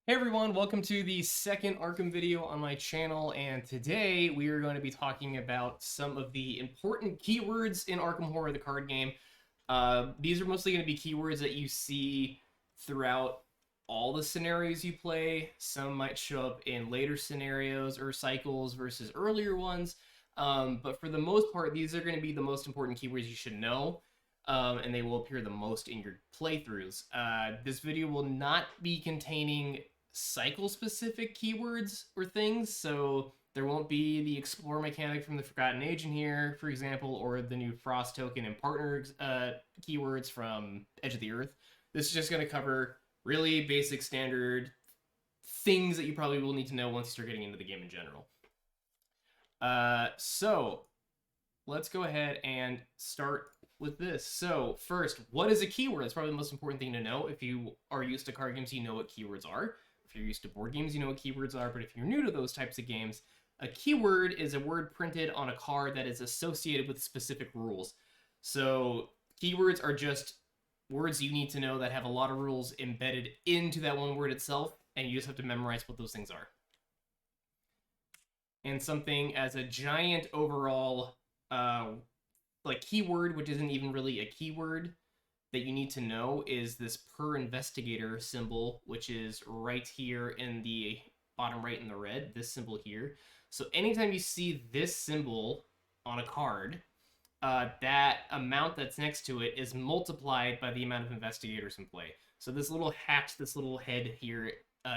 Hey everyone, welcome to the second Arkham video on my channel, and today we are going to be talking about some of the important keywords in Arkham Horror, the card game. These are mostly going to be keywords that you see throughout all the scenarios you play. Some might show up in later scenarios or cycles versus earlier ones, but for the most part, these are going to be the most important keywords you should know. And they will appear the most in your playthroughs. This video will not be containing cycle-specific keywords or things, so there won't be the Explore mechanic from the Forgotten Age in here, for example, or the new Frost token and partner keywords from Edge of the Earth. This is just going to cover really basic, standard things that you probably will need to know once you start getting into the game in general. So let's go ahead and start with this. So first, what is a keyword? That's probably the most important thing to know. If you are used to card games, you know what keywords are. If you're used to board games, you know what keywords are. But if you're new to those types of games, a keyword is a word printed on a card that is associated with specific rules. So keywords are just words you need to know that have a lot of rules embedded into that one word itself, and you just have to memorize what those things are. And something as a giant overall like keyword, which isn't even really a keyword that you need to know, is this per investigator symbol, which is right here in the bottom right in the red, this symbol here. So anytime you see this symbol on a card, that amount that's next to it is multiplied by the amount of investigators in play. So this little hat, this little head here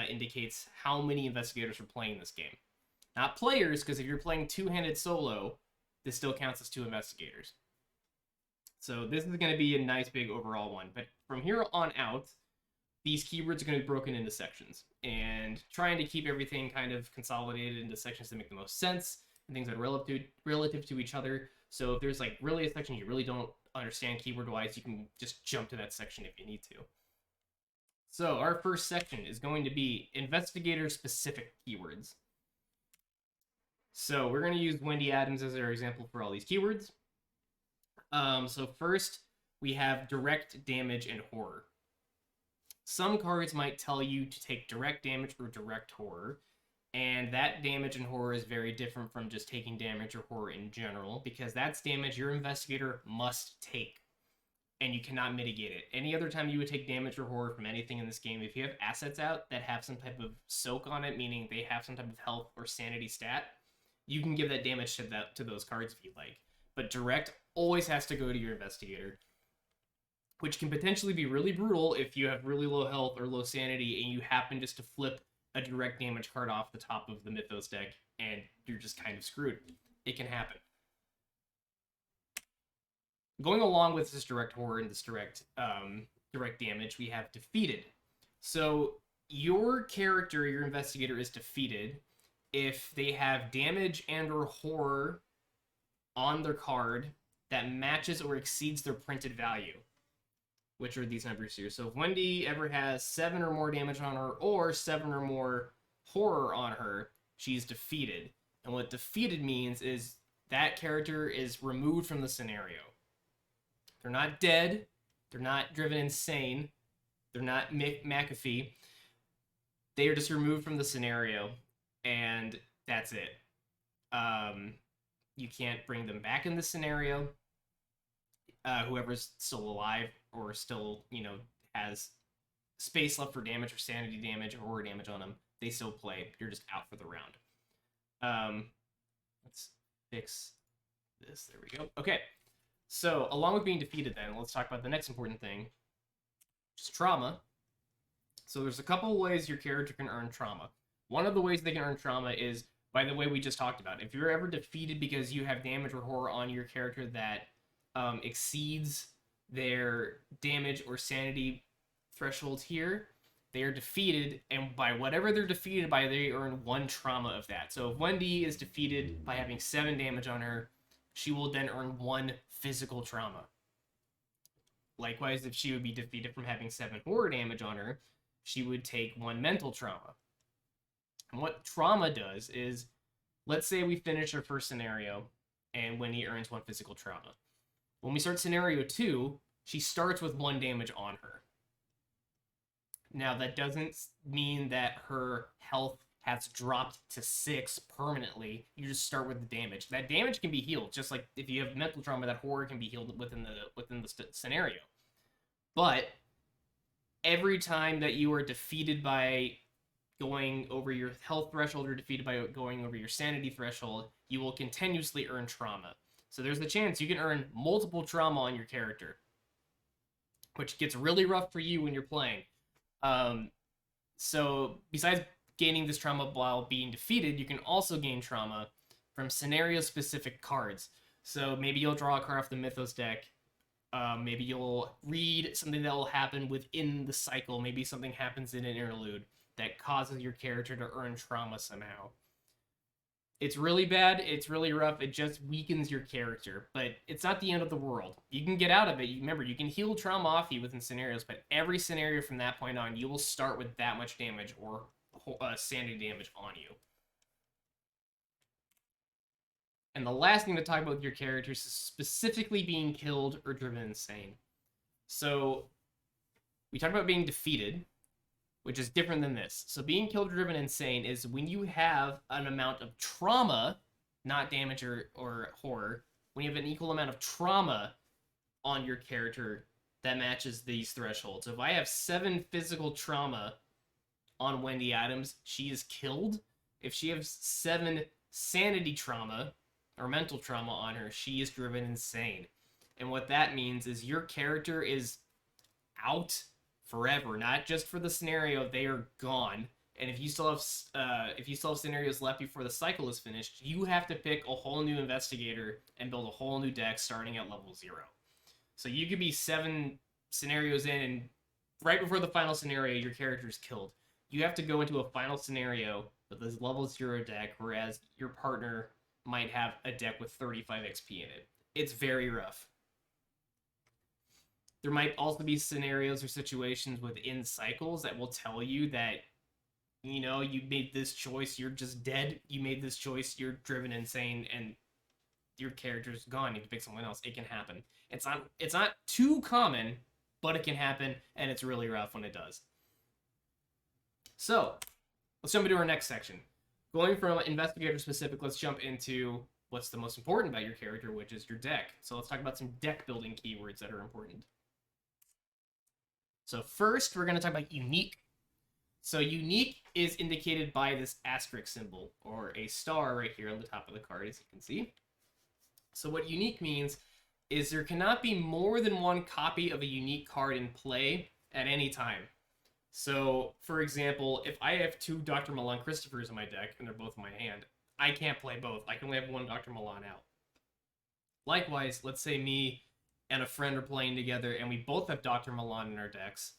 indicates how many investigators are playing this game. Not players, because if you're playing two-handed solo, this still counts as two investigators. So this is going to be a nice big overall one. But from here on out, these keywords are going to be broken into sections. And trying to keep everything kind of consolidated into sections that make the most sense and things that are relative to each other. So if there's like really a section you really don't understand keyword-wise, you can just jump to that section if you need to. So our first section is going to be Investigator Specific keywords. So we're going to use Wendy Adams as our example for all these keywords. So first, we have direct damage and horror. Some cards might tell you to take direct damage or direct horror, and that damage and horror is very different from just taking damage or horror in general, because that's damage your investigator must take, and you cannot mitigate it. Any other time you would take damage or horror from anything in this game, if you have assets out that have some type of soak on it, meaning they have some type of health or sanity stat, you can give that damage to those cards if you like. But direct always has to go to your investigator, which can potentially be really brutal if you have really low health or low sanity and you happen just to flip a direct damage card off the top of the Mythos deck and you're just kind of screwed. It can happen. Going along with this direct horror and this direct damage, we have defeated. So your character, your investigator, is defeated if they have damage and or horror on their card that matches or exceeds their printed value, which are these numbers here. So if Wendy ever has 7 or more damage on her or 7 or more horror on her, she's defeated. And what defeated means is that character is removed from the scenario. They're not dead. They're not driven insane. They're not McAfee. They are just removed from the scenario, and that's it. You can't bring them back in the scenario. Whoever's still alive or still, has space left for damage or sanity damage or horror damage on them, they still play. You're just out for the round. Let's fix this. There we go. Okay. So, along with being defeated then, let's talk about the next important thing, which is trauma. So there's a couple of ways your character can earn trauma. One of the ways they can earn trauma is by the way we just talked about. If you're ever defeated because you have damage or horror on your character that exceeds their damage or sanity thresholds here, they are defeated, and by whatever they're defeated by, they earn 1 trauma of that. So if Wendy is defeated by having 7 damage on her, she will then earn 1 physical trauma. Likewise, if she would be defeated from having 7 horror damage on her, she would take 1 mental trauma. And what trauma does is, let's say we finish our first scenario and Wendy earns 1 physical trauma. When we start scenario 2, she starts with 1 damage on her. Now, that doesn't mean that her health has dropped to 6 permanently. You just start with the damage. That damage can be healed, just like if you have mental trauma, that horror can be healed within the scenario. But every time that you are defeated by going over your health threshold or defeated by going over your sanity threshold, you will continuously earn trauma. So there's the chance you can earn multiple trauma on your character, which gets really rough for you when you're playing. So besides gaining this trauma while being defeated, you can also gain trauma from scenario-specific cards. So maybe you'll draw a card off the Mythos deck. Maybe you'll read something that will happen within the cycle. Maybe something happens in an interlude that causes your character to earn trauma somehow. It's really bad. It's really rough. It just weakens your character, but it's not the end of the world. You can get out of it. Remember, you can heal trauma off you within scenarios, but every scenario from that point on, you will start with that much damage or sanity damage on you. And the last thing to talk about with your characters is specifically being killed or driven insane. So we talked about being defeated, which is different than this. So being killed or driven insane is when you have an amount of trauma, not damage or horror, when you have an equal amount of trauma on your character that matches these thresholds. So if I have 7 physical trauma on Wendy Adams, she is killed. If she has 7 sanity trauma or mental trauma on her, she is driven insane. And what that means is your character is out forever, not just for the scenario. They are gone. And if you still have scenarios left before the cycle is finished, you have to pick a whole new investigator and build a whole new deck starting at level 0. So you could be 7 scenarios in, and right before the final scenario, your character is killed. You have to go into a final scenario with this level 0 deck, whereas your partner might have a deck with 35 XP in it. It's very rough. There might also be scenarios or situations within cycles that will tell you that, you know, you made this choice, you're just dead. You made this choice, you're driven insane, and your character's gone. You can pick someone else. It can happen. It's not too common, but it can happen, and it's really rough when it does. So, let's jump into our next section. Going from Investigator Specific, let's jump into what's the most important about your character, which is your deck. So let's talk about some deck building keywords that are important. So first, we're going to talk about unique. So unique is indicated by this asterisk symbol, or a star right here on the top of the card, as you can see. So what unique means is there cannot be more than one copy of a unique card in play at any time. So, for example, if I have 2 Dr. Milan Christophers in my deck, and they're both in my hand, I can't play both. I can only have one Dr. Milan out. Likewise, let's say me and a friend are playing together, and we both have Dr. Milan in our decks.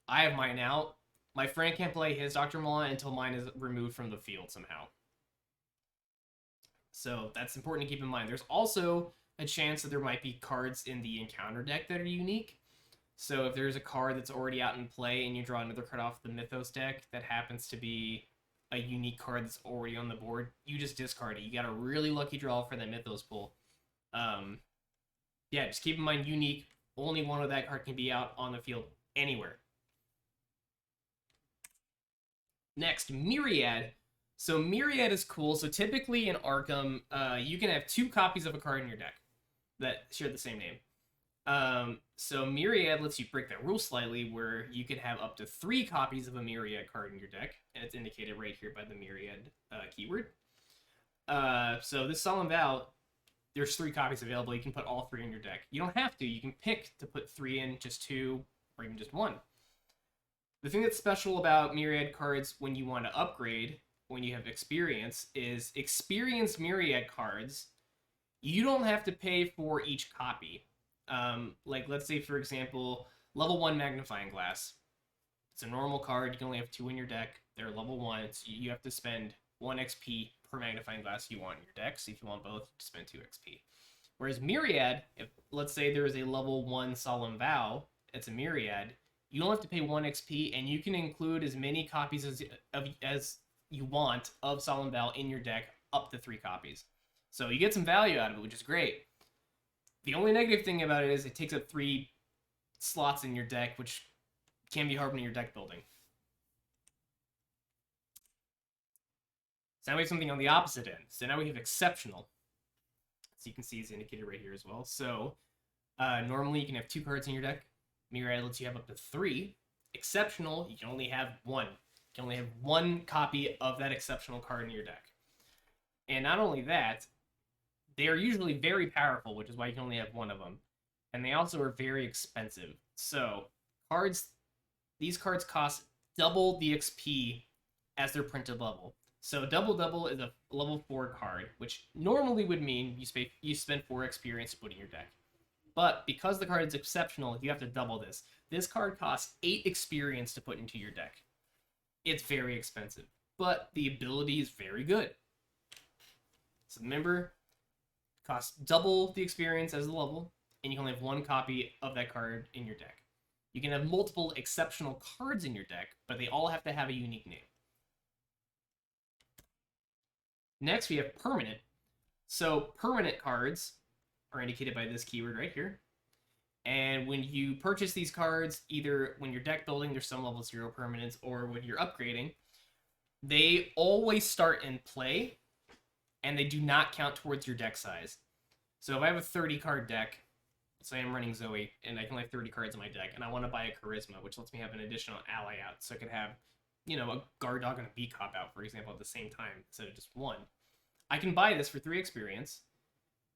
I have mine out. My friend can't play his Dr. Milan until mine is removed from the field somehow. So that's important to keep in mind. There's also a chance that there might be cards in the encounter deck that are unique. So if there's a card that's already out in play and you draw another card off the Mythos deck that happens to be a unique card that's already on the board, you just discard it. You got a really lucky draw for that Mythos pull. Yeah, just keep in mind, unique. Only one of that card can be out on the field anywhere. Next, Myriad. So Myriad is cool. So typically in Arkham, you can have 2 copies of a card in your deck that share the same name. So Myriad lets you break that rule slightly, where you can have up to 3 copies of a Myriad card in your deck, and it's indicated right here by the Myriad keyword. So this Solemn Vow, there's 3 copies available. You can put all 3 in your deck. You don't have to. You can pick to put 3 in, just 2, or even just 1. The thing that's special about Myriad cards when you want to upgrade, when you have experience, is experienced Myriad cards, you don't have to pay for each copy. Like, let's say, for example, level 1 Magnifying Glass. It's a normal card. You can only have 2 in your deck. They're level 1. So you have to spend 1 XP per Magnifying Glass you want in your deck. So if you want both, spend 2 XP. Whereas Myriad, if let's say there is a level 1 Solemn Vow, it's a Myriad, you don't have to pay 1 XP, and you can include as many copies as you want of Solemn Vow in your deck, up to 3 copies. So you get some value out of it, which is great. The only negative thing about it is it takes up 3 slots in your deck, which can be hard when you're deck building. So now we have something on the opposite end. So now we have exceptional. So you can see it's indicated right here as well. So normally you can have 2 cards in your deck. Myriad lets you have up to 3. Exceptional, you can only have 1. You can only have 1 copy of that exceptional card in your deck. And not only that, they are usually very powerful, which is why you can only have 1 of them. And they also are very expensive. So these cards cost double the XP as their printed level. So double is a level 4 card, which normally would mean you spend 4 experience to put in your deck. But because the card is exceptional, you have to double this. This card costs 8 experience to put into your deck. It's very expensive, but the ability is very good. So remember, costs double the experience as the level, and you can only have 1 copy of that card in your deck. You can have multiple exceptional cards in your deck, but they all have to have a unique name. Next, we have permanent. So permanent cards are indicated by this keyword right here. And when you purchase these cards, either when you're deck building, there's some level 0 permanents, or when you're upgrading, they always start in play, and they do not count towards your deck size. So if I have a 30-card deck, say I'm running Zoe, and I can only have 30 cards in my deck, and I want to buy a Charisma, which lets me have an additional ally out, so I could have, a Guard Dog and a Beat Cop out, for example, at the same time, instead of just 1. I can buy this for 3 experience,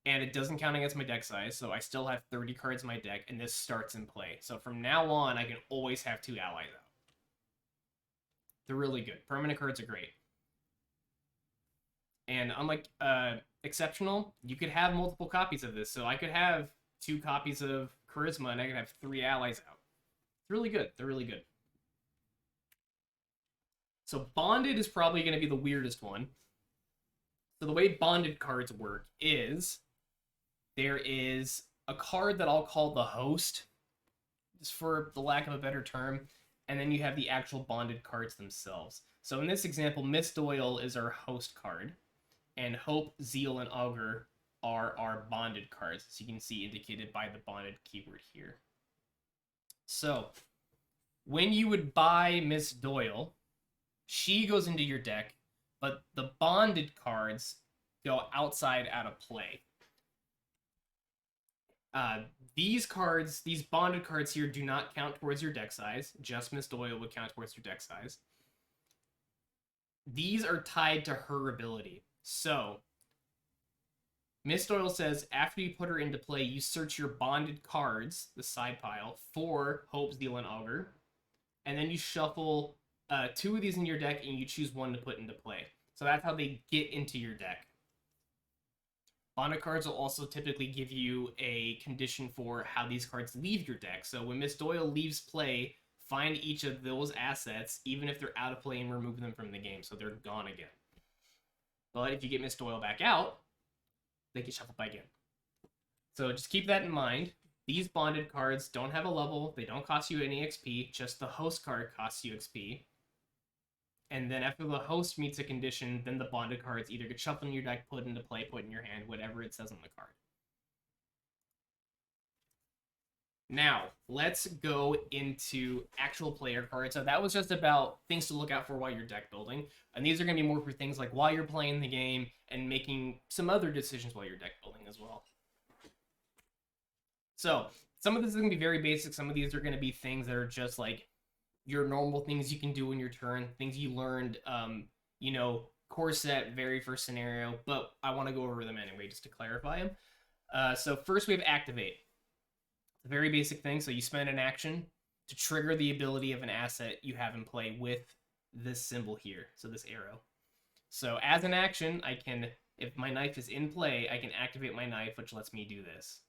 and it doesn't count against my deck size, so I still have 30 cards in my deck, and this starts in play. So from now on, I can always have 2 allies out. They're really good. Permanent cards are great. And unlike exceptional, you could have multiple copies of this. So I could have 2 copies of Charisma, and I could have 3 allies out. It's really good. They're really good. So bonded is probably going to be the weirdest one. So the way bonded cards work is there is a card that I'll call the host, just for the lack of a better term, and then you have the actual bonded cards themselves. So in this example, Miss Doyle is our host card, and Hope, Zeal, and Augur are our bonded cards, as you can see indicated by the bonded keyword here. So when you would buy Miss Doyle, she goes into your deck, but the bonded cards go outside out of play. These bonded cards here do not count towards your deck size. Just Miss Doyle would count towards your deck size. These are tied to her ability. So, Miss Doyle says, after you put her into play, you search your bonded cards, the side pile, for Hope, Zeal, and Augur, and then you shuffle 2 of these in your deck, and you choose 1 to put into play. So that's how they get into your deck. Bonded cards will also typically give you a condition for how these cards leave your deck. So when Miss Doyle leaves play, find each of those assets, even if they're out of play, and remove them from the game, so they're gone again. But if you get Miss Doyle back out, they get shuffled back in. So just keep that in mind. These bonded cards don't have a level, they don't cost you any XP, just the host card costs you XP. And then after the host meets a condition, then the bonded cards either get shuffled in your deck, put into play, put in your hand, whatever it says on the card. Now, let's go into actual player cards. So that was just about things to look out for while you're deck building. And these are going to be more for things like while you're playing the game and making some other decisions while you're deck building as well. So, some of this is going to be very basic. Some of these are going to be things that are just like your normal things you can do in your turn, things you learned, core set, very first scenario, but I want to go over them anyway, just to clarify them. So first we have activate. It's a very basic thing, so you spend an action to trigger the ability of an asset you have in play with this symbol here, so this arrow. So as an action, I can, if my knife is in play, I can activate my knife, which lets me do this.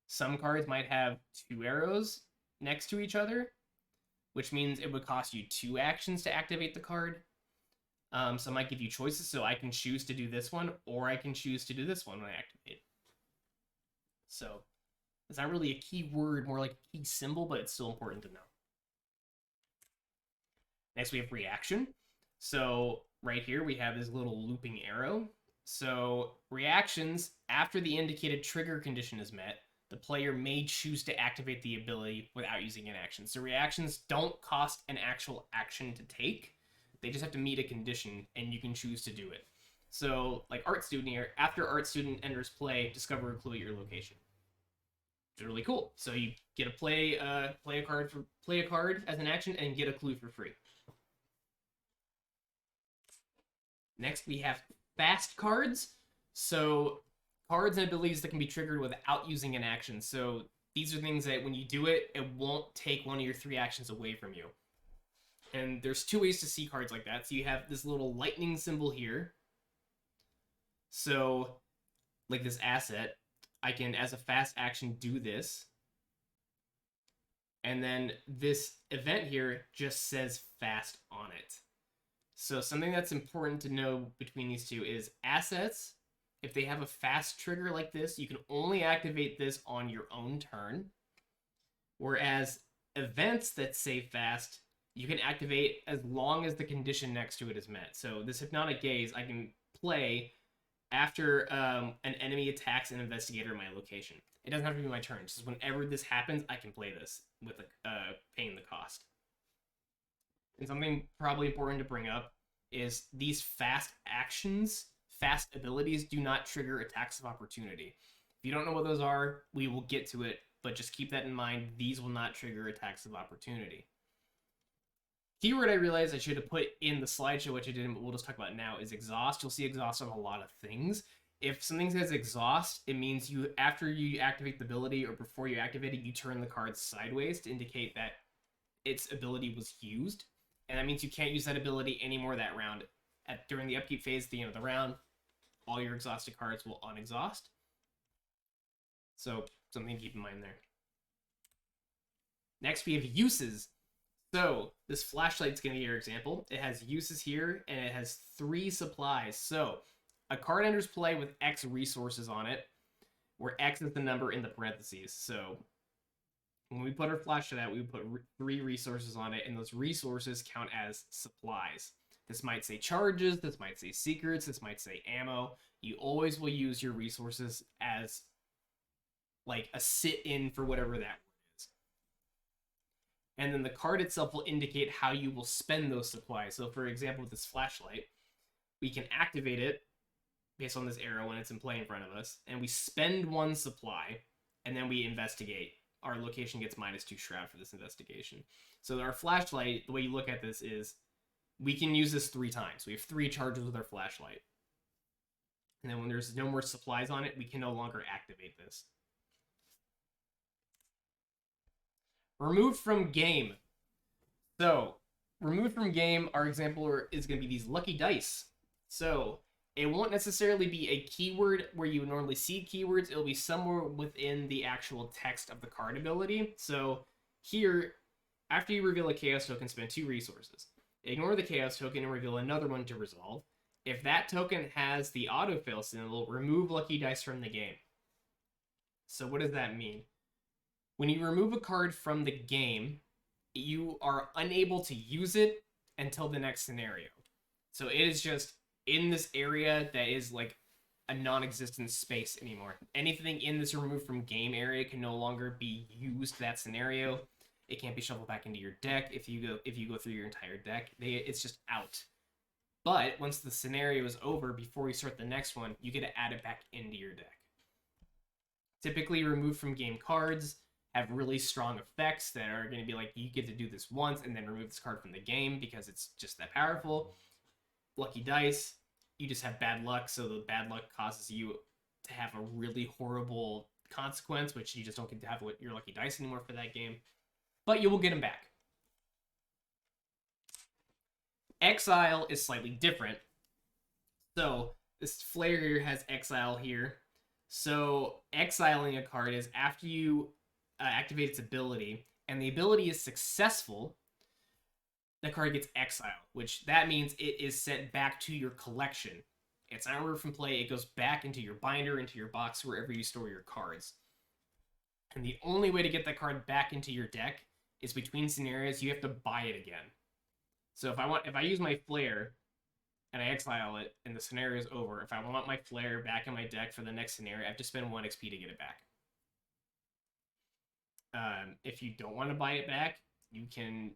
Some cards might have 2 arrows next to each other, which means it would cost you 2 actions to activate the card. So I might give you choices, so I can choose to do this one, or I can choose to do this one when I activate. So it's not really a key word, more like a key symbol, but it's still important to know. Next we have reaction. So right here we have this little looping arrow. So reactions, after the indicated trigger condition is met, the player may choose to activate the ability without using an action. So reactions don't cost an actual action to take. They just have to meet a condition, and you can choose to do it. So, like Art Student here, after Art Student enters play, discover a clue at your location. It's really cool. So you get to play a card as an action and get a clue for free. Next, we have fast cards. So cards and abilities that can be triggered without using an action. So these are things that when you do it, it won't take one of your 3 actions away from you. And there's 2 ways to see cards like that. So you have this little lightning symbol here. So, like this asset, I can, as a fast action, do this. And then this event here just says fast on it. So something that's important to know between these two is assets. If they have a fast trigger like this, you can only activate this on your own turn. Whereas events that say fast, you can activate as long as the condition next to it is met. So this Hypnotic Gaze, I can play after an enemy attacks an investigator in my location. It doesn't have to be my turn. Just whenever this happens, I can play this with paying the cost. And something probably important to bring up is these fast actions, fast abilities do not trigger attacks of opportunity. If you don't know what those are, we will get to it, but just keep that in mind. These will not trigger attacks of opportunity. Keyword I realized I should have put in the slideshow, which I didn't, but we'll just talk about now, is exhaust. You'll see exhaust on a lot of things. If something says exhaust, it means you, after you activate the ability or before you activate it, you turn the card sideways to indicate that its ability was used. And that means you can't use that ability anymore that round. During the upkeep phase, at the end of the round, all your exhausted cards will unexhaust. So something to keep in mind there. Next, we have uses. So this flashlight's going to be your example. It has uses here, and it has 3 supplies. So a card enters play with X resources on it, where X is the number in the parentheses. So when we put our flashlight out, we would put 3 resources on it, and those resources count as supplies. This might say charges, this might say secrets, this might say ammo. You always will use your resources as like a sit-in for whatever that word is. And then the card itself will indicate how you will spend those supplies. So for example, with this flashlight, we can activate it based on this arrow when it's in play in front of us, and we spend 1 supply, and then we investigate. Our location gets -2 shroud for this investigation. So our flashlight, the way you look at this is, we can use this 3 times. We have 3 charges with our flashlight. And then when there's no more supplies on it, we can no longer activate this. Removed from game. So, removed from game, our example is going to be these lucky dice. So, it won't necessarily be a keyword where you would normally see keywords. It'll be somewhere within the actual text of the card ability. So, here, after you reveal a chaos token, spend 2 resources. Ignore the chaos token and reveal another one to resolve. If that token has the autofill symbol, remove lucky dice from the game. So what does that mean? When you remove a card from the game, you are unable to use it until the next scenario. So it is just in this area that is like a non-existent space anymore. Anything in this removed from game area can no longer be used that scenario. It can't be shuffled back into your deck if you go through your entire deck. It's just out. But once the scenario is over, before you start the next one, you get to add it back into your deck. Typically, removed from game cards have really strong effects that are going to be like, you get to do this once and then remove this card from the game because it's just that powerful. Lucky dice, you just have bad luck, so the bad luck causes you to have a really horrible consequence, which you just don't get to have your lucky dice anymore for that game. But you will get them back. Exile is slightly different. So this flare here has exile here. So exiling a card is after you activate its ability, and the ability is successful, the card gets exiled, which that means it is sent back to your collection. It's not removed from play, it goes back into your binder, into your box, wherever you store your cards. And the only way to get that card back into your deck is between scenarios, you have to buy it again. So if I use my flare and I exile it and the scenario is over, if I want my flare back in my deck for the next scenario, I have to spend 1 XP to get it back. If you don't want to buy it back, you can.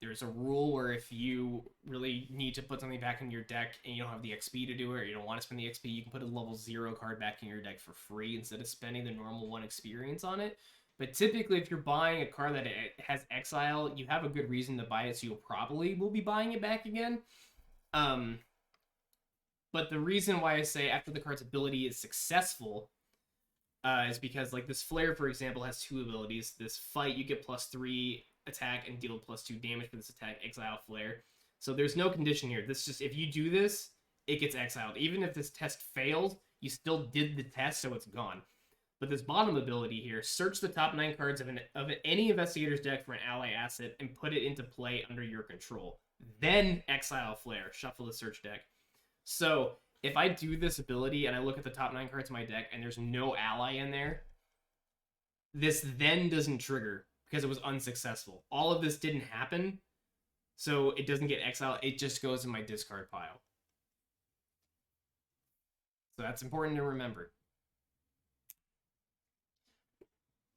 There's a rule where if you really need to put something back in your deck and you don't have the XP to do it, or you don't want to spend the XP, you can put a level 0 card back in your deck for free instead of spending the normal 1 experience on it. But typically, if you're buying a card that has Exile, you have a good reason to buy it, so you'll probably will be buying it back again. But the reason why I say after the card's ability is successful is because, like, this Flare, for example, has 2 abilities. This Fight, you get +3 attack and deal +2 damage for this attack, Exile Flare. So there's no condition here. This just, if you do this, it gets exiled. Even if this test failed, you still did the test, so it's gone. But this bottom ability here, search the top 9 cards of any Investigator's deck for an ally asset and put it into play under your control. Then Exile Flare, shuffle the search deck. So if I do this ability and I look at the top 9 cards of my deck and there's no ally in there, this then doesn't trigger because it was unsuccessful. All of this didn't happen, so it doesn't get exiled. It just goes in my discard pile. So that's important to remember.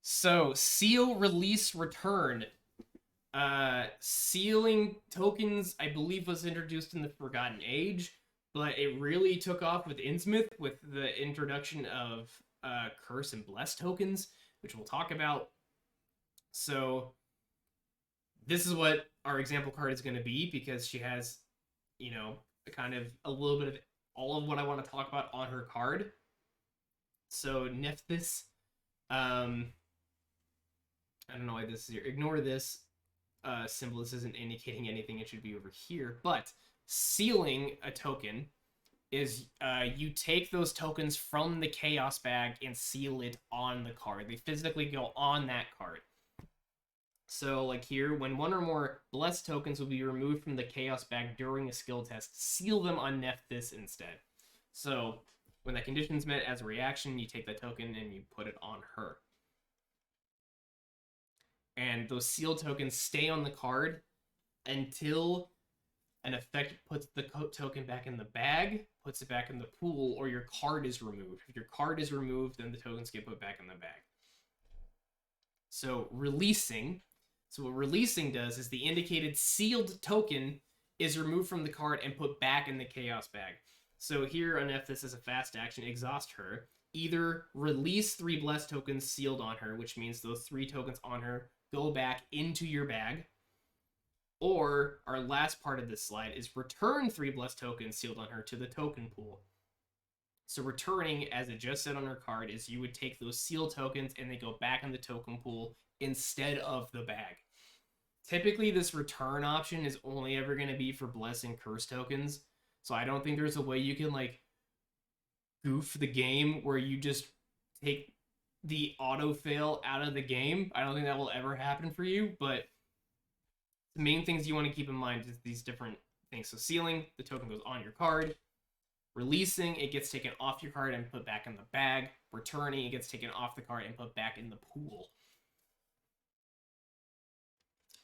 So, seal, release, return. Sealing tokens, I believe, was introduced in the Forgotten Age, but it really took off with Innsmouth with the introduction of Curse and Bless tokens, which we'll talk about. So, this is what our example card is going to be, because she has, you know, kind of a little bit of all of what I want to talk about on her card. So, Nephthys, I don't know why this is here. Ignore this symbol. This isn't indicating anything. It should be over here. But sealing a token is you take those tokens from the Chaos bag and seal it on the card. They physically go on that card. So, like here, when 1 or more Blessed tokens will be removed from the Chaos bag during a skill test, seal them on Nephthys instead. So, when that condition's met as a reaction, you take that token and you put it on her. And those sealed tokens stay on the card until an effect puts the token back in the bag, puts it back in the pool, or your card is removed. If your card is removed, then the tokens get put back in the bag. So releasing. So what releasing does is the indicated sealed token is removed from the card and put back in the Chaos bag. So here on F, this is a fast action, exhaust her. Either release 3 Blessed tokens sealed on her, which means those 3 tokens on her go back into your bag. Or our last part of this slide is return 3 Blessed tokens sealed on her to the token pool. So returning, as it just said on her card, is you would take those sealed tokens and they go back in the token pool instead of the bag. Typically, this return option is only ever going to be for Bless and Curse tokens. So I don't think there's a way you can, like, goof the game where you just take the auto fail out of the game. I don't think that will ever happen for you, but the main things you want to keep in mind is these different things. So sealing, the token goes on your card. Releasing, it gets taken off your card and put back in the bag. Returning, it gets taken off the card and put back in the pool.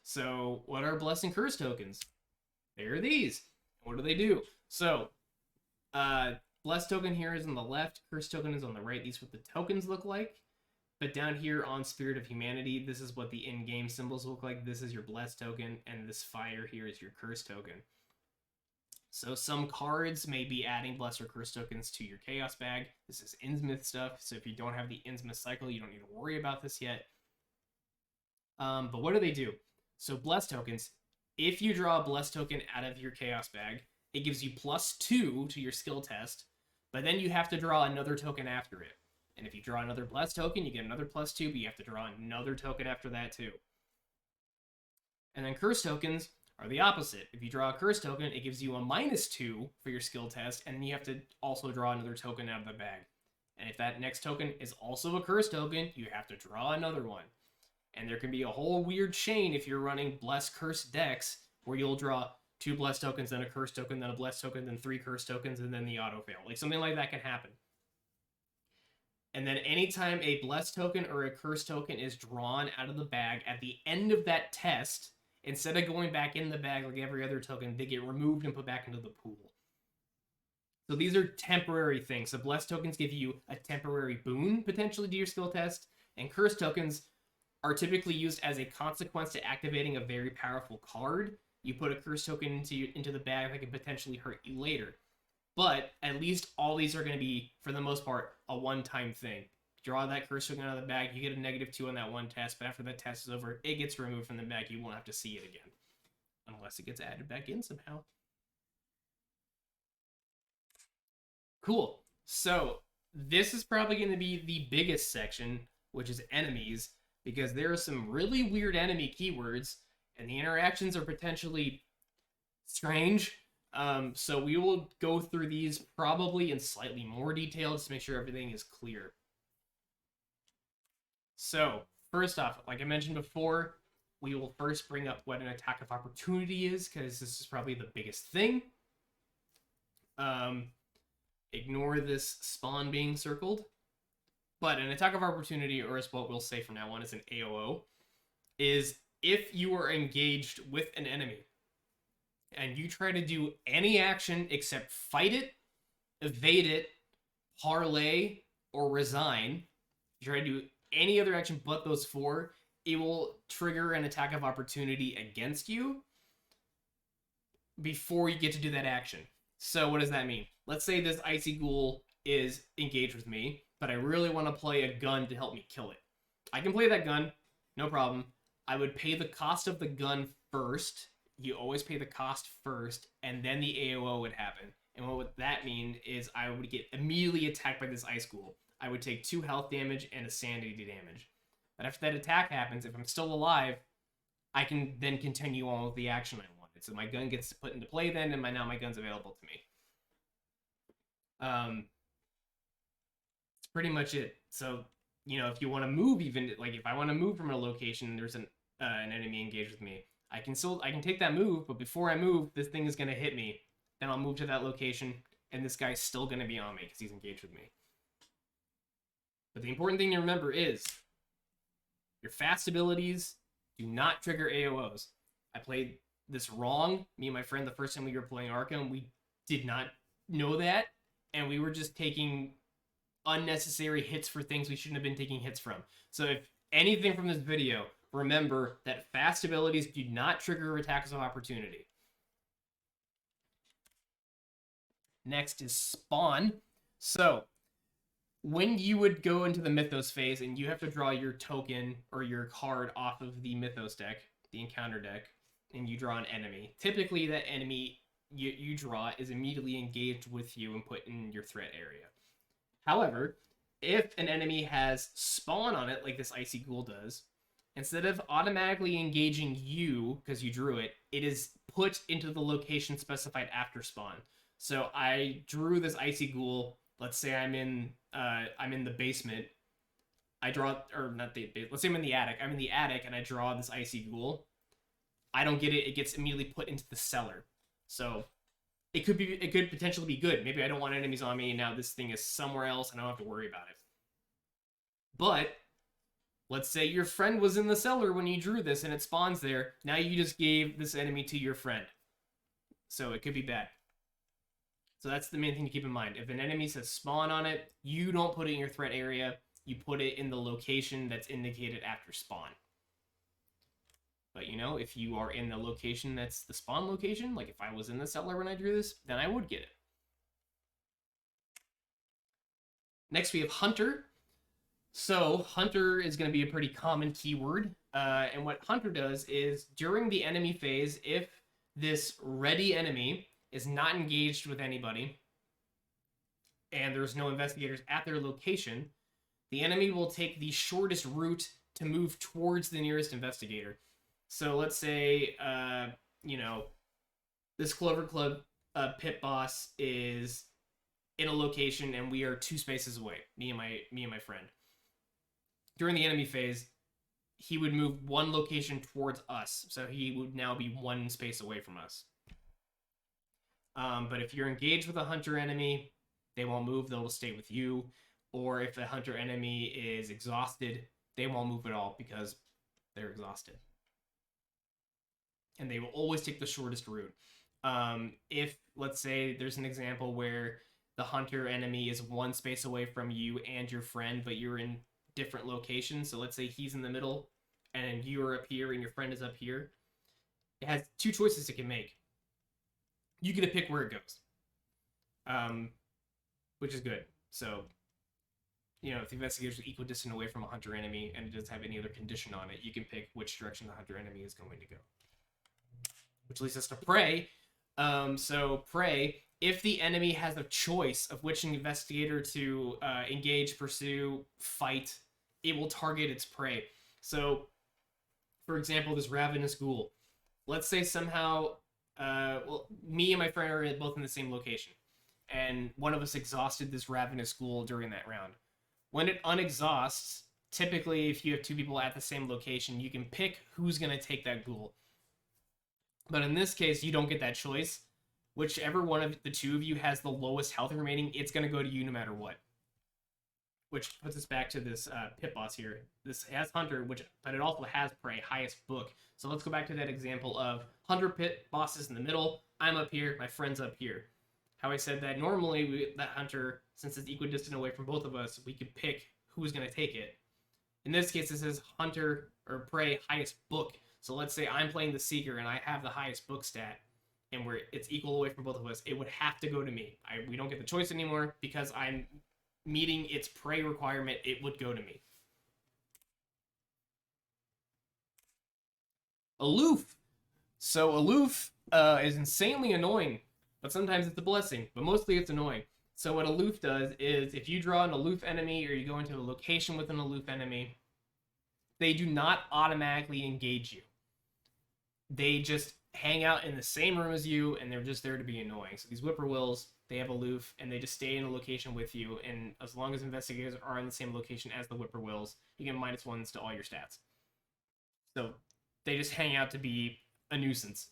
So what are Bless and Curse tokens? They're these. What do they do? So, Bless token here is on the left, Curse token is on the right. These are what the tokens look like. But down here on Spirit of Humanity, this is what the in-game symbols look like. This is your Bless token, and this fire here is your Curse token. So some cards may be adding Bless or Curse tokens to your Chaos bag. This is Innsmouth stuff, so if you don't have the Innsmouth cycle, you don't need to worry about this yet. But what do? So Bless tokens, if you draw a Bless token out of your Chaos bag, it gives you +2 to your skill test, but then you have to draw another token after it. And if you draw another Bless token, you get another +2, but you have to draw another token after that too. And then Curse tokens are the opposite. If you draw a Curse token, it gives you a -2 for your skill test, and then you have to also draw another token out of the bag. And if that next token is also a Curse token, you have to draw another one. And there can be a whole weird chain if you're running Bless Curse decks, where you'll draw 2 Bless tokens, then a Curse token, then a Bless token, then 3 Curse tokens, and then the auto fail. Like, something like that can happen. And then anytime a Bless token or a Curse token is drawn out of the bag, at the end of that test, instead of going back in the bag like every other token, they get removed and put back into the pool. So these are temporary things. So Bless tokens give you a temporary boon, potentially, to your skill test, and Curse tokens are typically used as a consequence to activating a very powerful card. You put a curse token into the bag that can potentially hurt you later. But at least all these are going to be, for the most part, a one-time thing. Draw that curse token out of the bag, you get a -2 on that one test, but after that test is over, it gets removed from the bag. You won't have to see it again. Unless it gets added back in somehow. Cool. So, this is probably going to be the biggest section, which is enemies, because there are some really weird enemy keywords, and the interactions are potentially strange. So we will go through these probably in slightly more detail just to make sure everything is clear. So, first off, like I mentioned before, we will first bring up what an attack of opportunity is, because this is probably the biggest thing. Ignore this spawn being circled. But an attack of opportunity, or as what we'll say from now on is an AOO, is if you are engaged with an enemy and you try to do any action except fight it, evade it, parlay, or resign, you try to do any other action but those four, it will trigger an attack of opportunity against you before you get to do that action. So what does that mean? Let's say this Icy Ghoul is engaged with me, but I really want to play a gun to help me kill it. I can play that gun, no problem. I would pay the cost of the gun first. You always pay the cost first, and then the AOO would happen. And what would that mean is I would get immediately attacked by this Ice Ghoul. I would take 2 health damage and a sanity damage. But after that attack happens, if I'm still alive, I can then continue on with the action I wanted. So my gun gets put into play then, and now my gun's available to me. It's pretty much it. So, you know, if you want to move, even like if I want to move from a location and there's an enemy engaged with me, I can take that move, but before I move, this thing is gonna hit me. Then I'll move to that location, and this guy's still gonna be on me because he's engaged with me. But the important thing to remember is your fast abilities do not trigger AOOs. I played this wrong. Me and my friend, the first time we were playing Arkham, we did not know that, and we were just taking unnecessary hits for things we shouldn't have been taking hits from. So if anything from this video, remember that fast abilities do not trigger attacks of opportunity. Next is spawn. So when you would go into the Mythos phase and you have to draw your token or your card off of the Mythos deck, the encounter deck, and you draw an enemy, typically that enemy you draw is immediately engaged with you and put in your threat area. However, if an enemy has spawn on it, like this Icy Ghoul does, instead of automatically engaging you because you drew it, it is put into the location specified after spawn. So I drew this Icy Ghoul. Let's say I'm in the basement. I draw, or not the, let's say I'm in the attic. I'm in the attic and I draw this Icy Ghoul. I don't get it. It gets immediately put into the cellar. So it could potentially be good. Maybe I don't want enemies on me, and now this thing is somewhere else and I don't have to worry about it. But let's say your friend was in the cellar when you drew this and it spawns there. Now you just gave this enemy to your friend. So it could be bad. So that's the main thing to keep in mind. If an enemy says spawn on it, you don't put it in your threat area. You put it in the location that's indicated after spawn. But, you know, if you are in the location that's the spawn location, like if I was in the cellar when I drew this, then I would get it. Next, we have Hunter. So, Hunter is going to be a pretty common keyword. And what Hunter does is, during the enemy phase, if this ready enemy is not engaged with anybody, and there's no investigators at their location, the enemy will take the shortest route to move towards the nearest investigator. So let's say, you know, this Clover Club pit boss is in a location and we are 2 spaces away, me and my friend. During the enemy phase, he would move 1 location towards us, so he would now be 1 space away from us. But if you're engaged with a hunter enemy, they won't move, they'll stay with you. Or if a hunter enemy is exhausted, they won't move at all because they're exhausted. And they will always take the shortest route. If, let's say, there's an example where the hunter enemy is 1 space away from you and your friend, but you're in different locations. So let's say he's in the middle and you're up here and your friend is up here, it has two choices it can make. You get to pick where it goes, which is good. So, if the investigator is equidistant away from a hunter enemy and it doesn't have any other condition on it, you can pick which direction the hunter enemy is going to go. Which leads us to prey. So prey, if the enemy has a choice of which investigator to engage, pursue, fight, it will target its prey. So, for example, this ravenous ghoul. Let's say somehow, me and my friend are both in the same location, and one of us exhausted this ravenous ghoul during that round. When it unexhausts, typically if you have two people at the same location, you can pick who's going to take that ghoul. But in this case, you don't get that choice. Whichever one of the two of you has the lowest health remaining, it's going to go to you no matter what. Which puts us back to this pit boss here. This has Hunter, but it also has Prey, highest book. So let's go back to that example of Hunter pit bosses in the middle. I'm up here, my friend's up here. How I said that normally that Hunter, since it's equidistant away from both of us, we could pick who's going to take it. In this case, this is Hunter or Prey, highest book. So let's say I'm playing the Seeker and I have the highest book stat, and it's equal away from both of us. It would have to go to me. We don't get the choice anymore because I'm meeting its prey requirement. It would go to me. Aloof. So aloof is insanely annoying, but sometimes it's a blessing, but mostly it's annoying. So what aloof does is if you draw an aloof enemy or you go into a location with an aloof enemy, they do not automatically engage you. They just hang out in the same room as you, and they're just there to be annoying. So these whippoorwills, they have aloof, and they just stay in a location with you, and as long as investigators are in the same location as the whippoorwills, you get -1s to all your stats. So they just hang out to be a nuisance.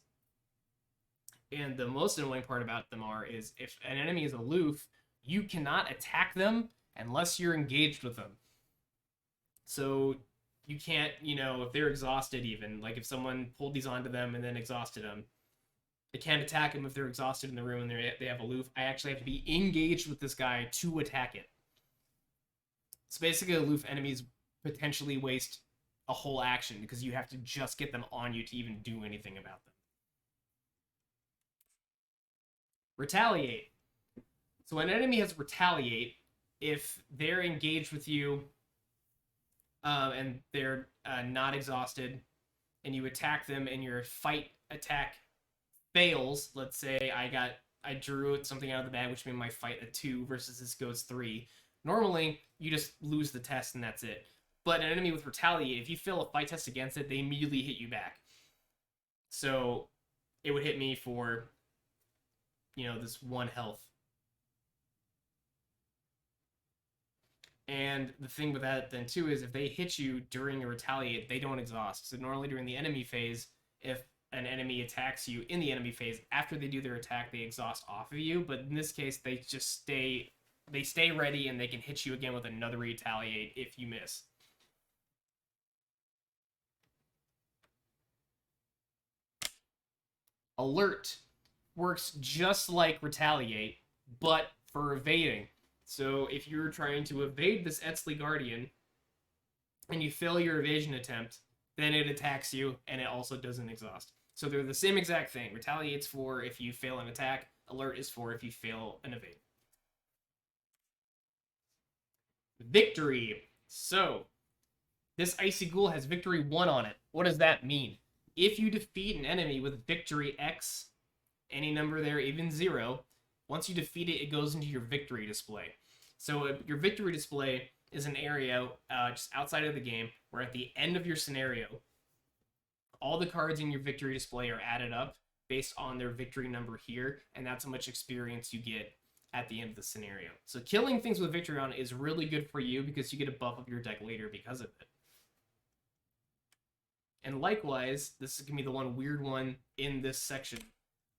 And the most annoying part about them is if an enemy is aloof, you cannot attack them unless you're engaged with them. So you can't, if they're exhausted even, like if someone pulled these onto them and then exhausted them, they can't attack them if they're exhausted in the room and they have aloof. I actually have to be engaged with this guy to attack it. So basically aloof enemies potentially waste a whole action because you have to just get them on you to even do anything about them. Retaliate. So an enemy has retaliate if they're engaged with you and they're not exhausted, and you attack them and your fight attack fails. Let's say I drew something out of the bag, which made my fight a 2 versus this goes 3. Normally, you just lose the test and that's it. But an enemy with retaliate, if you fail a fight test against it, they immediately hit you back. So it would hit me for, this 1 health. And the thing with that then too is if they hit you during a retaliate, they don't exhaust. So normally during the enemy phase, if an enemy attacks you in the enemy phase, after they do their attack, they exhaust off of you. But in this case, they just stay ready and they can hit you again with another retaliate if you miss. Alert works just like retaliate, but for evading. So if you're trying to evade this Etzli Guardian and you fail your evasion attempt, then it attacks you and it also doesn't exhaust. So they're the same exact thing. Retaliate's for if you fail an attack. Alert is for if you fail an evade. Victory. So this Icy Ghoul has victory 1 on it. What does that mean? If you defeat an enemy with victory X, any number there, even 0, once you defeat it, it goes into your victory display. So your victory display is an area just outside of the game where at the end of your scenario, all the cards in your victory display are added up based on their victory number here, and that's how much experience you get at the end of the scenario. So killing things with victory on is really good for you because you get a buff of your deck later because of it. And likewise, this is going to be the one weird one in this section.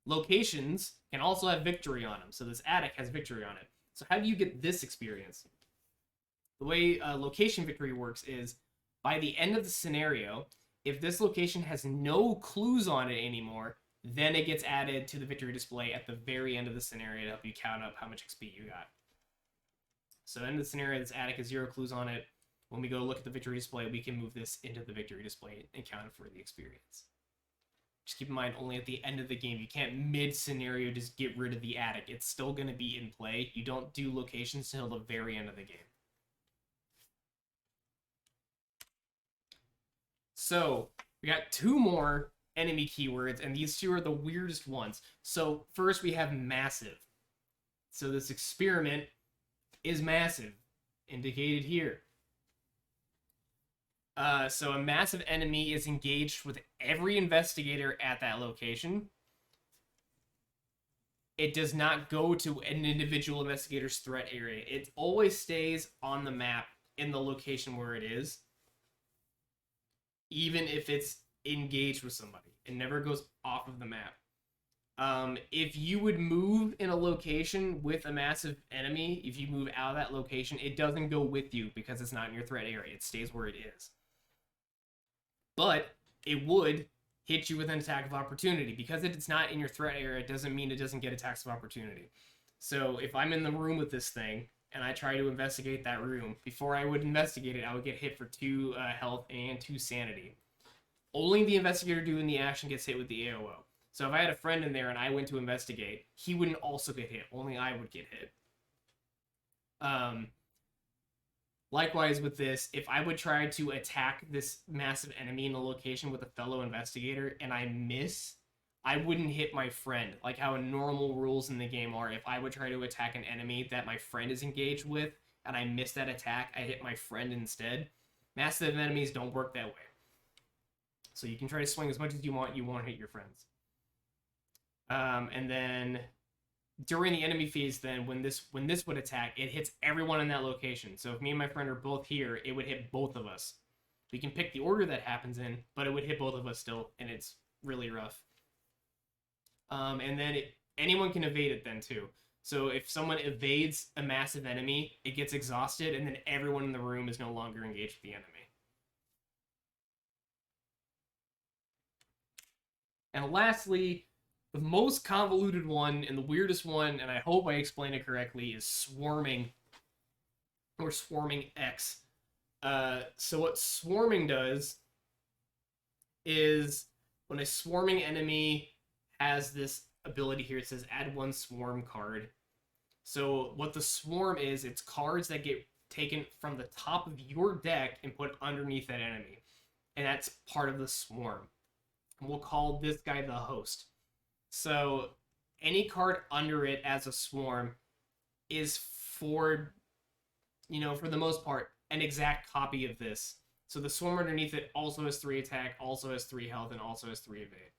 Locations can also have victory on them. So this attic has victory on it. So how do you get this experience? The way location victory works is by the end of the scenario, if this location has no clues on it anymore, then it gets added to the victory display at the very end of the scenario to help you count up how much XP you got. So end of the scenario, this attic has 0 clues on it. When we go look at the victory display, we can move this into the victory display and count it for the experience. Just keep in mind, only at the end of the game. You can't mid-scenario just get rid of the attic. It's still going to be in play. You don't do locations until the very end of the game. So, we got 2 more enemy keywords, and these 2 are the weirdest ones. So, first we have massive. So this experiment is massive, indicated here. So a massive enemy is engaged with every investigator at that location. It does not go to an individual investigator's threat area. It always stays on the map in the location where it is, even if it's engaged with somebody. It never goes off of the map. If you would move in a location with a massive enemy, if you move out of that location, it doesn't go with you because it's not in your threat area. It stays where it is. But it would hit you with an attack of opportunity. Because it's not in your threat area, it doesn't mean it doesn't get attacks of opportunity. So if I'm in the room with this thing, and I try to investigate that room, before I would investigate it, I would get hit for 2 health and 2 sanity. Only the investigator doing the action gets hit with the AOO. So if I had a friend in there and I went to investigate, he wouldn't also get hit. Only I would get hit. Likewise with this, if I would try to attack this massive enemy in a location with a fellow investigator and I miss, I wouldn't hit my friend. Like how normal rules in the game are. If I would try to attack an enemy that my friend is engaged with and I miss that attack, I hit my friend instead. Massive enemies don't work that way. So you can try to swing as much as you won't hit your friends. And then during the enemy phase, then when this would attack, it hits everyone in that location. So if me and my friend are both here, it would hit both of us. We can pick the order that happens in, but it would hit both of us still, and it's really rough. And then anyone can evade it then too. So if someone evades a massive enemy, it gets exhausted, and then everyone in the room is no longer engaged with the enemy. And lastly, the most convoluted one and the weirdest one, and I hope I explained it correctly, is swarming, or swarming X. So what swarming does is when a swarming enemy has this ability here, it says add 1 swarm card. So what the swarm is, it's cards that get taken from the top of your deck and put underneath that enemy. And that's part of the swarm. And we'll call this guy the host. So any card under it as a swarm is for the most part, an exact copy of this. So the swarm underneath it also has 3 attack, also has 3 health, and also has 3 evade.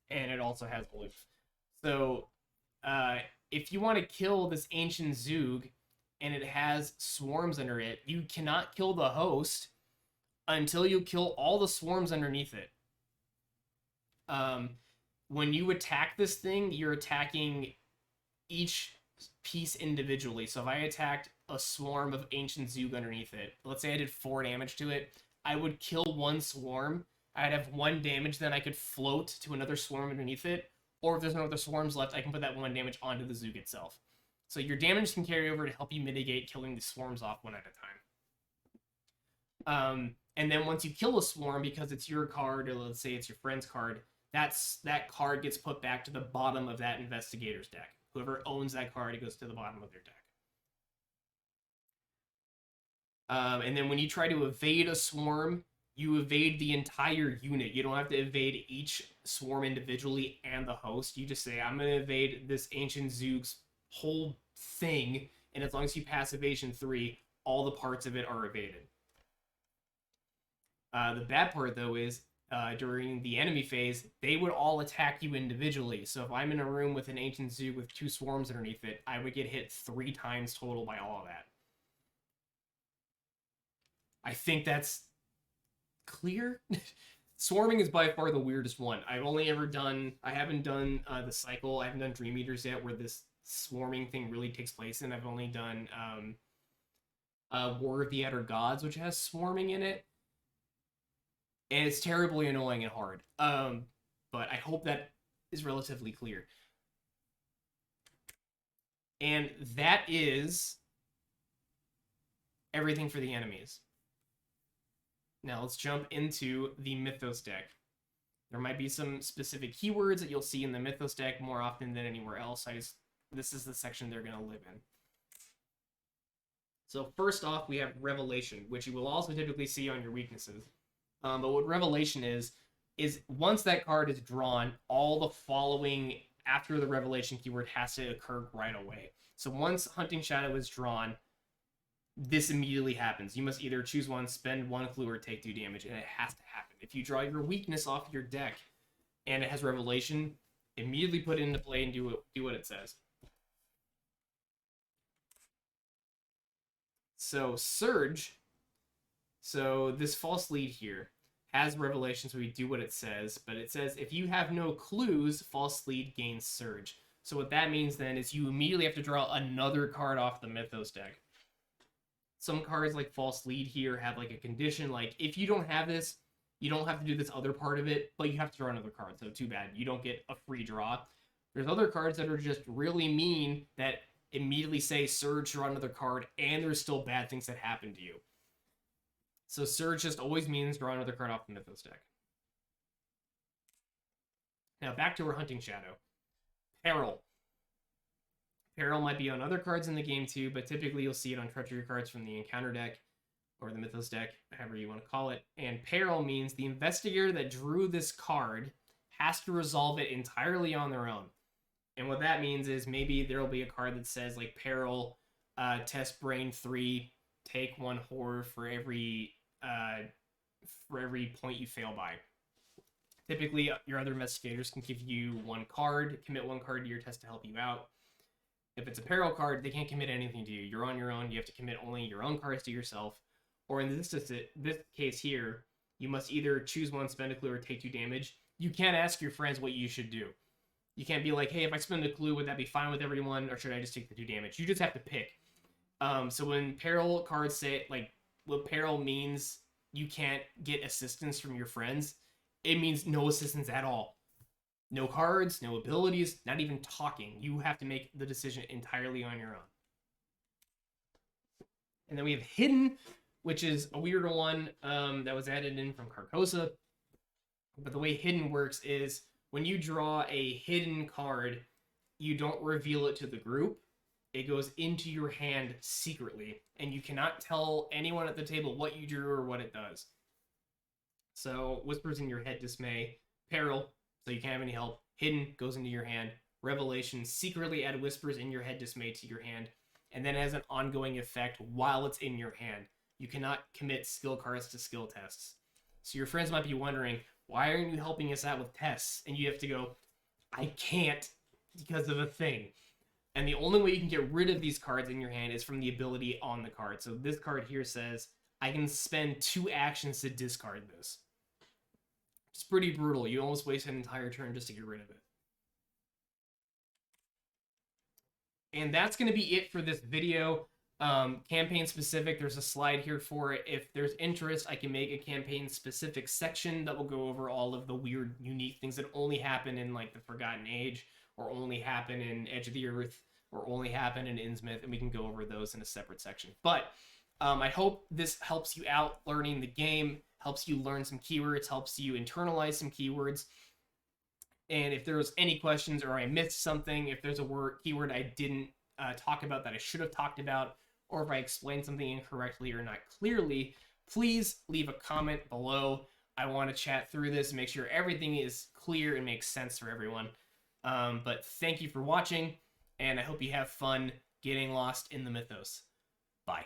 And it also has aloof. So if you want to kill this ancient Zoog and it has swarms under it, you cannot kill the host until you kill all the swarms underneath it. When you attack this thing, you're attacking each piece individually. So if I attacked a swarm of ancient Zoog underneath it, let's say I did 4 damage to it, I would kill 1 swarm. I'd have 1 damage, then I could float to another swarm underneath it. Or if there's no other swarms left, I can put that 1 damage onto the Zoog itself. So your damage can carry over to help you mitigate killing the swarms off one at a time. And then once you kill a swarm, because it's your card, or let's say it's your friend's card, that card gets put back to the bottom of that investigator's deck. Whoever owns that card, it goes to the bottom of their deck. And then when you try to evade a swarm, you evade the entire unit. You don't have to evade each swarm individually and the host. You just say, I'm going to evade this ancient Zoog's whole thing, and as long as you pass evasion 3, all the parts of it are evaded. The bad part, though, is during the enemy phase, they would all attack you individually. So if I'm in a room with an ancient Zoog with 2 swarms underneath it, I would get hit 3 times total by all of that. I think that's clear. Swarming is by far the weirdest one. I haven't done the cycle, I haven't done Dream Eaters yet, where this swarming thing really takes place, and I've only done War of the Outer Gods, which has swarming in it. And it's terribly annoying and hard. But I hope that is relatively clear. And that is everything for the enemies. Now let's jump into the Mythos deck. There might be some specific keywords that you'll see in the Mythos deck more often than anywhere else. This is the section they're going to live in. So first off, we have Revelation, which you will also typically see on your weaknesses. But what Revelation is once that card is drawn, all the following after the Revelation keyword has to occur right away. So once Hunting Shadow is drawn, this immediately happens. You must either choose one, spend 1 clue, or take 2 damage, and it has to happen. If you draw your weakness off your deck and it has Revelation, immediately put it into play and do what it says. So Surge, so this false lead here has Revelation, so we do what it says, but it says if you have no clues, false lead gains Surge. So what that means then is you immediately have to draw another card off the Mythos deck. Some cards like false lead here have like a condition, like if you don't have this, you don't have to do this other part of it, but you have to draw another card, so too bad. You don't get a free draw. There's other cards that are just really mean that immediately say Surge, draw another card, and there's still bad things that happen to you. So Surge just always means draw another card off the Mythos deck. Now back to our Hunting Shadow. Peril. Peril might be on other cards in the game too, but typically you'll see it on treachery cards from the Encounter deck, or the Mythos deck, however you want to call it. And Peril means the investigator that drew this card has to resolve it entirely on their own. And what that means is maybe there'll be a card that says like Peril, test brain 3, take 1 horror for every point you fail by. Typically, your other investigators can give you 1 card, commit 1 card to your test to help you out. If it's a Peril card, they can't commit anything to you. You're on your own. You have to commit only your own cards to yourself. Or in this case here, you must either choose 1, spend a clue, or take 2 damage. You can't ask your friends what you should do. You can't be like, hey, if I spend a clue, would that be fine with everyone, or should I just take the 2 damage? You just have to pick. So when Peril cards say, like, what Peril means you can't get assistance from your friends, it means no assistance at all. No cards, no abilities, not even talking. You have to make the decision entirely on your own. And then we have Hidden, which is a weirder one that was added in from Carcosa. But the way Hidden works is when you draw a hidden card, you don't reveal it to the group. It goes into your hand secretly, and you cannot tell anyone at the table what you drew or what it does. So Whispers in your head, Dismay. Peril, so you can't have any help. Hidden goes into your hand. Revelation, secretly add Whispers in your head, Dismay to your hand, and then has an ongoing effect while it's in your hand. You cannot commit skill cards to skill tests. So your friends might be wondering, why aren't you helping us out with tests? And you have to go, I can't because of a thing. And the only way you can get rid of these cards in your hand is from the ability on the card. So this card here says, I can spend 2 actions to discard this. It's pretty brutal. You almost waste an entire turn just to get rid of it. And that's going to be it for this video. Campaign specific, there's a slide here for it. If there's interest, I can make a campaign specific section that will go over all of the weird, unique things that only happen in like the Forgotten Age, or only happen in Edge of the Earth, or only happen in Innsmouth, and we can go over those in a separate section. But I hope this helps you out learning the game, helps you learn some keywords, helps you internalize some keywords. And if there's any questions or I missed something, if there's a keyword I didn't talk about that I should have talked about, or if I explained something incorrectly or not clearly, please leave a comment below. I want to chat through this and make sure everything is clear and makes sense for everyone. But thank you for watching, and I hope you have fun getting lost in the Mythos. Bye.